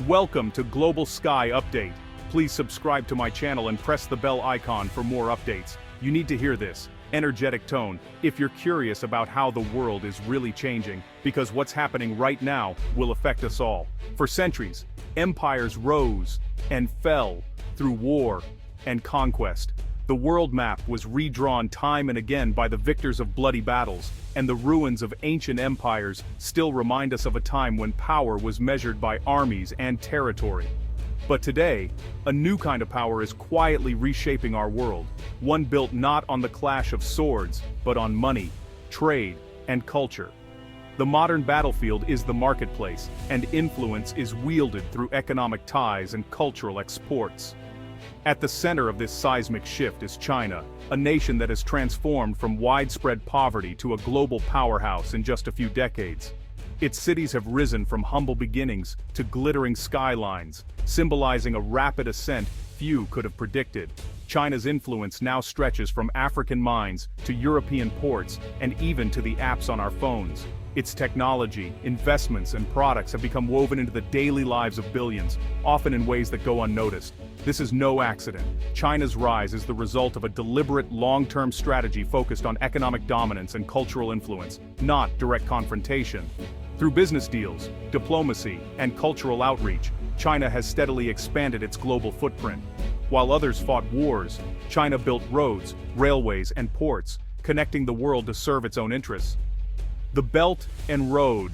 Welcome to Global Sky Update. Please subscribe to my channel and press the bell icon for more updates. You need to hear this energetic tone if you're curious about how the world is really changing, because what's happening right now will affect us all. For centuries, empires rose and fell through war and conquest. The world map was redrawn time and again by the victors of bloody battles, and the ruins of ancient empires still remind us of a time when power was measured by armies and territory. But today, a new kind of power is quietly reshaping our world, one built not on the clash of swords, but on money, trade, and culture. The modern battlefield is the marketplace, and influence is wielded through economic ties and cultural exports. At the center of this seismic shift is China, a nation that has transformed from widespread poverty to a global powerhouse in just a few decades. Its cities have risen from humble beginnings to glittering skylines, symbolizing a rapid ascent few could have predicted. China's influence now stretches from African mines to European ports and even to the apps on our phones. Its technology, investments, and products have become woven into the daily lives of billions, often in ways that go unnoticed. This is no accident. China's rise is the result of a deliberate, long-term strategy focused on economic dominance and cultural influence, not direct confrontation. Through business deals, diplomacy, and cultural outreach, China has steadily expanded its global footprint. While others fought wars, China built roads, railways, and ports, connecting the world to serve its own interests. The Belt and Road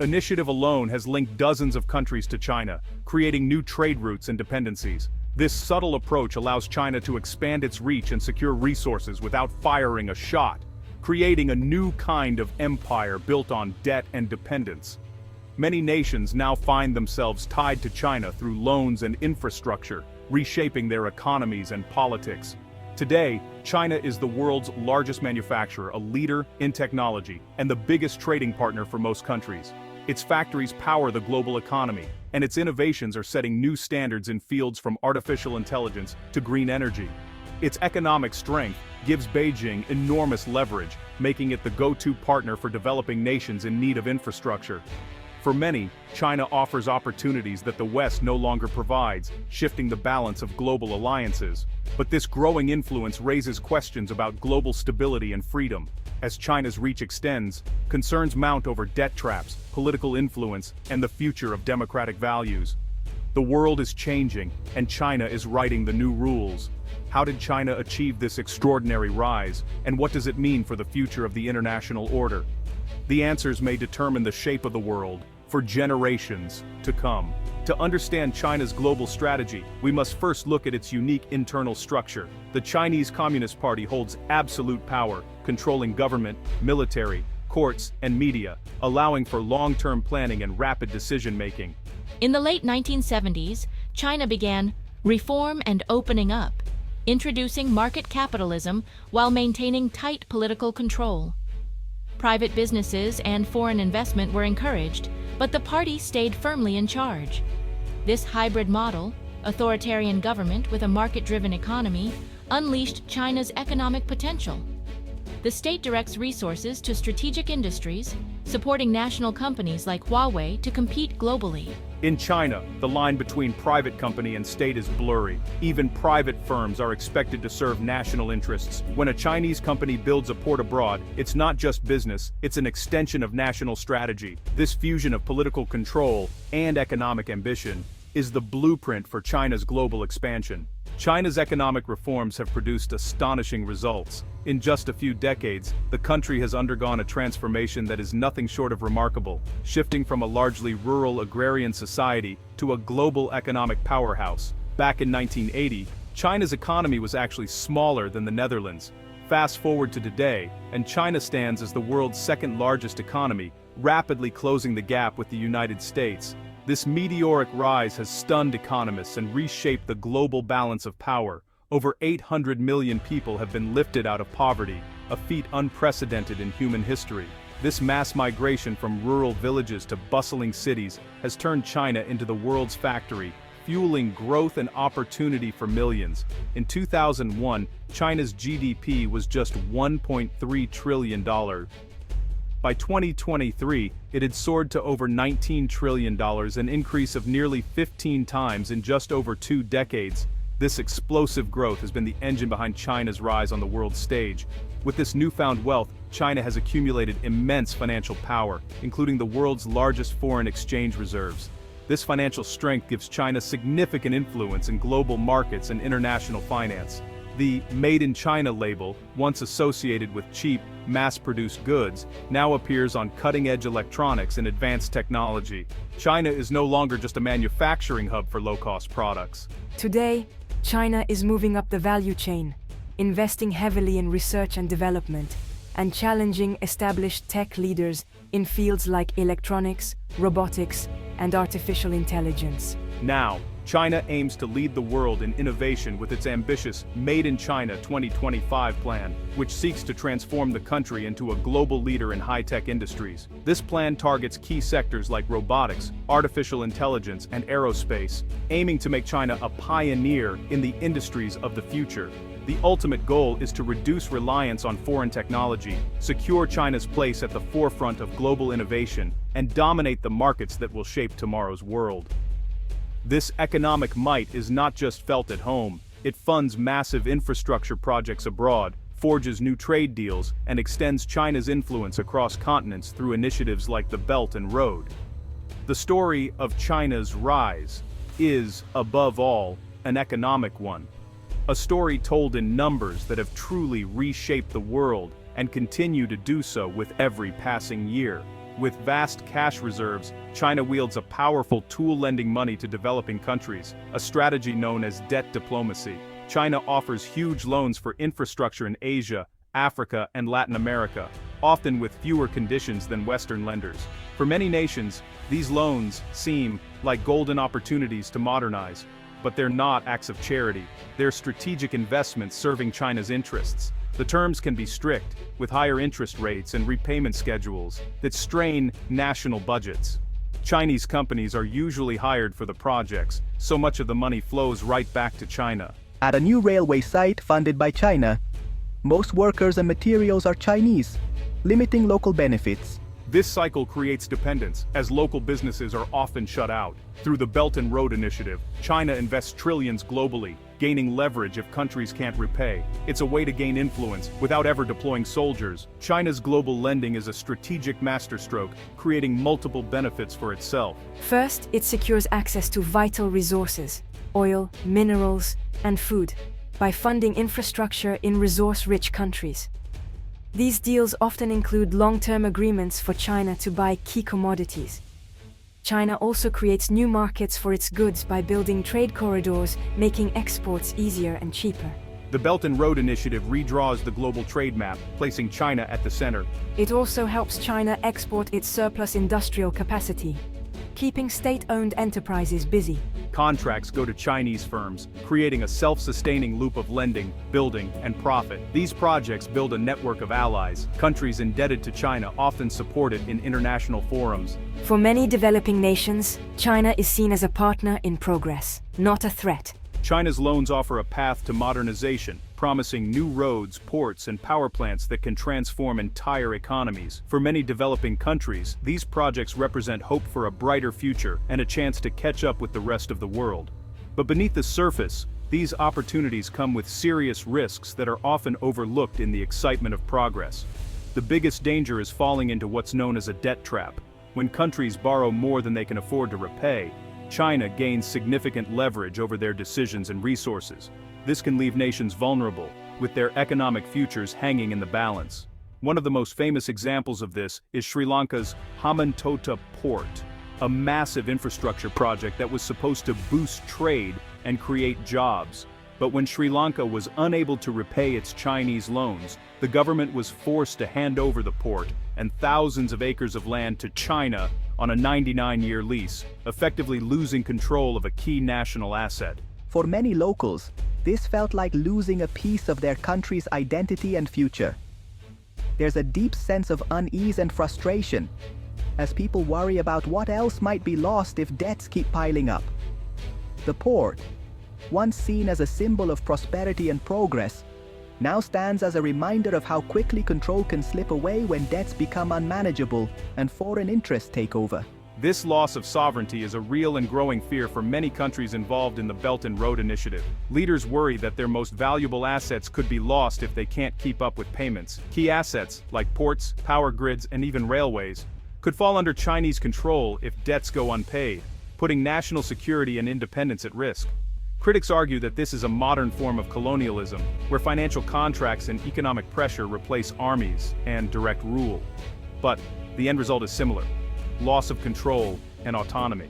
Initiative alone has linked dozens of countries to China, creating new trade routes and dependencies. This subtle approach allows China to expand its reach and secure resources without firing a shot, creating a new kind of empire built on debt and dependence. Many nations now find themselves tied to China through loans and infrastructure, reshaping their economies and politics. Today, China is the world's largest manufacturer, a leader in technology, and the biggest trading partner for most countries. Its factories power the global economy, and its innovations are setting new standards in fields from artificial intelligence to green energy. Its economic strength gives Beijing enormous leverage, making it the go-to partner for developing nations in need of infrastructure. For many, China offers opportunities that the West no longer provides, shifting the balance of global alliances. But this growing influence raises questions about global stability and freedom. As China's reach extends, concerns mount over debt traps, political influence, and the future of democratic values. The world is changing, and China is writing the new rules. How did China achieve this extraordinary rise, and what does it mean for the future of the international order? The answers may determine the shape of the world for generations to come. To understand China's global strategy, we must first look at its unique internal structure. The Chinese Communist Party holds absolute power, controlling government, military, courts, and media, allowing for long-term planning and rapid decision-making. In the late 1970s, China began reform and opening up, introducing market capitalism while maintaining tight political control. Private businesses and foreign investment were encouraged, but the party stayed firmly in charge. This hybrid model, authoritarian government with a market-driven economy, unleashed China's economic potential. The state directs resources to strategic industries, supporting national companies like Huawei to compete globally. In China, the line between private company and state is blurry. Even private firms are expected to serve national interests. When a Chinese company builds a port abroad, it's not just business, it's an extension of national strategy. This fusion of political control and economic ambition is the blueprint for China's global expansion. China's economic reforms have produced astonishing results. In just a few decades, the country has undergone a transformation that is nothing short of remarkable, shifting from a largely rural agrarian society to a global economic powerhouse. Back in 1980, China's economy was actually smaller than the Netherlands. Fast forward to today, and China stands as the world's second largest economy, rapidly closing the gap with the United States. This meteoric rise has stunned economists and reshaped the global balance of power. Over 800 million people have been lifted out of poverty, a feat unprecedented in human history. This mass migration from rural villages to bustling cities has turned China into the world's factory, fueling growth and opportunity for millions. In 2001, China's GDP was just $1.3 trillion. By 2023, it had soared to over $19 trillion, an increase of nearly 15 times in just over 2 decades. This explosive growth has been the engine behind China's rise on the world stage. With this newfound wealth, China has accumulated immense financial power, including the world's largest foreign exchange reserves. This financial strength gives China significant influence in global markets and international finance. The Made in China label, once associated with cheap, mass-produced goods, now appears on cutting-edge electronics and advanced technology. China is no longer just a manufacturing hub for low-cost products. Today, China is moving up the value chain, investing heavily in research and development, and challenging established tech leaders in fields like electronics, robotics, and artificial intelligence. Now, China aims to lead the world in innovation with its ambitious Made in China 2025 plan, which seeks to transform the country into a global leader in high-tech industries. This plan targets key sectors like robotics, artificial intelligence, and aerospace, aiming to make China a pioneer in the industries of the future. The ultimate goal is to reduce reliance on foreign technology, secure China's place at the forefront of global innovation, and dominate the markets that will shape tomorrow's world. This economic might is not just felt at home. It funds massive infrastructure projects abroad, forges new trade deals, and extends China's influence across continents through initiatives like the Belt and Road. The story of China's rise is, above all, an economic one. A story told in numbers that have truly reshaped the world and continue to do so with every passing year. With vast cash reserves, China wields a powerful tool lending money to developing countries, a strategy known as debt diplomacy. China offers huge loans for infrastructure in Asia, Africa, and Latin America, often with fewer conditions than Western lenders. For many nations, these loans seem like golden opportunities to modernize, but they're not acts of charity. They're strategic investments serving China's interests. The terms can be strict, with higher interest rates and repayment schedules that strain national budgets. Chinese companies are usually hired for the projects, so much of the money flows right back to China. At a new railway site funded by China, most workers and materials are Chinese, limiting local benefits. This cycle creates dependence, as local businesses are often shut out. Through the Belt and Road Initiative, China invests trillions globally, gaining leverage if countries can't repay. It's a way to gain influence without ever deploying soldiers. China's global lending is a strategic masterstroke, creating multiple benefits for itself. First, it secures access to vital resources, oil, minerals, and food, by funding infrastructure in resource-rich countries. These deals often include long-term agreements for China to buy key commodities. China also creates new markets for its goods by building trade corridors, making exports easier and cheaper. The Belt and Road Initiative redraws the global trade map, placing China at the center. It also helps China export its surplus industrial capacity, keeping state-owned enterprises busy. Contracts go to Chinese firms, creating a self-sustaining loop of lending, building, and profit. These projects build a network of allies. Countries indebted to China often support it in international forums. For many developing nations, China is seen as a partner in progress, not a threat. China's loans offer a path to modernization, promising new roads, ports, and power plants that can transform entire economies. For many developing countries, these projects represent hope for a brighter future and a chance to catch up with the rest of the world. But beneath the surface, these opportunities come with serious risks that are often overlooked in the excitement of progress. The biggest danger is falling into what's known as a debt trap. When countries borrow more than they can afford to repay, China gains significant leverage over their decisions and resources. This can leave nations vulnerable, with their economic futures hanging in the balance. One of the most famous examples of this is Sri Lanka's Hambantota port, a massive infrastructure project that was supposed to boost trade and create jobs. But when Sri Lanka was unable to repay its Chinese loans, the government was forced to hand over the port and thousands of acres of land to China on a 99-year lease, effectively losing control of a key national asset. For many locals, this felt like losing a piece of their country's identity and future. There's a deep sense of unease and frustration, as people worry about what else might be lost if debts keep piling up. The port, once seen as a symbol of prosperity and progress, now stands as a reminder of how quickly control can slip away when debts become unmanageable and foreign interests take over. This loss of sovereignty is a real and growing fear for many countries involved in the Belt and Road Initiative. Leaders worry that their most valuable assets could be lost if they can't keep up with payments. Key assets, like ports, power grids, and even railways, could fall under Chinese control if debts go unpaid, putting national security and independence at risk. Critics argue that this is a modern form of colonialism, where financial contracts and economic pressure replace armies and direct rule. But the end result is similar: loss of control and autonomy.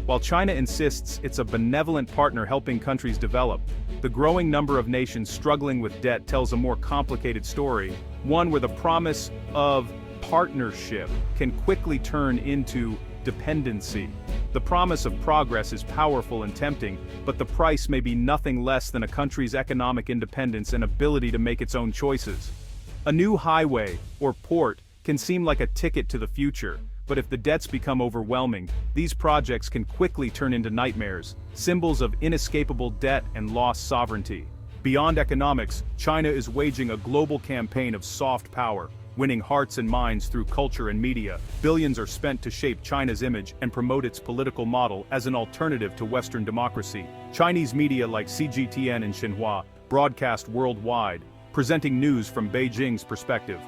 While China insists it's a benevolent partner helping countries develop, the growing number of nations struggling with debt tells a more complicated story, one where the promise of partnership can quickly turn into dependency. The promise of progress is powerful and tempting, but the price may be nothing less than a country's economic independence and ability to make its own choices. A new highway or port can seem like a ticket to the future, but if the debts become overwhelming, these projects can quickly turn into nightmares, symbols of inescapable debt and lost sovereignty. Beyond economics, China is waging a global campaign of soft power, winning hearts and minds through culture and media. Billions are spent to shape China's image and promote its political model as an alternative to Western democracy. Chinese media like CGTN and Xinhua broadcast worldwide, presenting news from Beijing's perspective.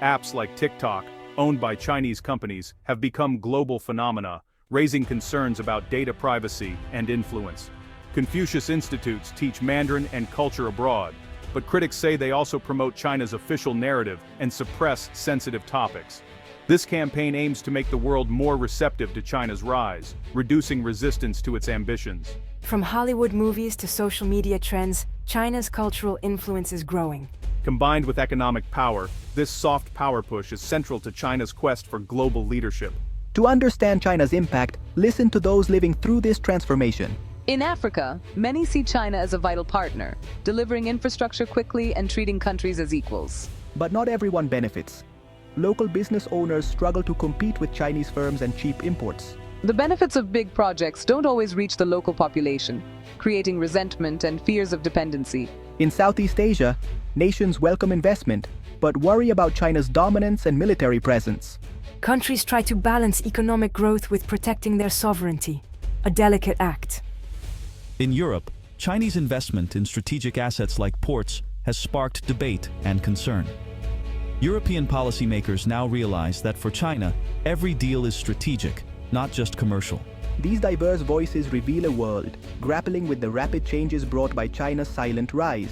Apps like TikTok, owned by Chinese companies, have become global phenomena, raising concerns about data privacy and influence. Confucius Institutes teach Mandarin and culture abroad, but critics say they also promote China's official narrative and suppress sensitive topics. This campaign aims to make the world more receptive to China's rise, reducing resistance to its ambitions. From Hollywood movies to social media trends, China's cultural influence is growing. Combined with economic power, this soft power push is central to China's quest for global leadership. To understand China's impact, listen to those living through this transformation. In Africa, many see China as a vital partner, delivering infrastructure quickly and treating countries as equals. But not everyone benefits. Local business owners struggle to compete with Chinese firms and cheap imports. The benefits of big projects don't always reach the local population, creating resentment and fears of dependency. In Southeast Asia, nations welcome investment, but worry about China's dominance and military presence. Countries try to balance economic growth with protecting their sovereignty, a delicate act. In Europe, Chinese investment in strategic assets like ports has sparked debate and concern. European policymakers now realize that for China, every deal is strategic, not just commercial. These diverse voices reveal a world grappling with the rapid changes brought by China's silent rise.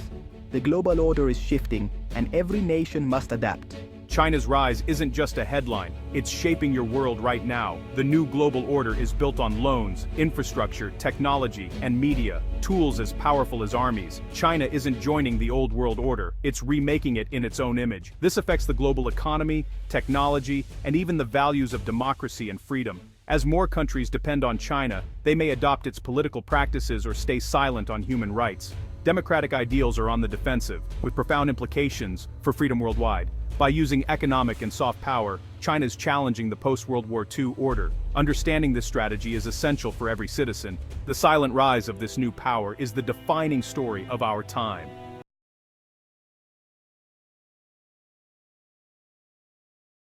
The global order is shifting, and every nation must adapt. China's rise isn't just a headline, it's shaping your world right now. The new global order is built on loans, infrastructure, technology, and media, tools as powerful as armies. China isn't joining the old world order, it's remaking it in its own image. This affects the global economy, technology, and even the values of democracy and freedom. As more countries depend on China, they may adopt its political practices or stay silent on human rights. Democratic ideals are on the defensive, with profound implications for freedom worldwide. By using economic and soft power, China is challenging the post-World War II order. Understanding this strategy is essential for every citizen. The silent rise of this new power is the defining story of our time.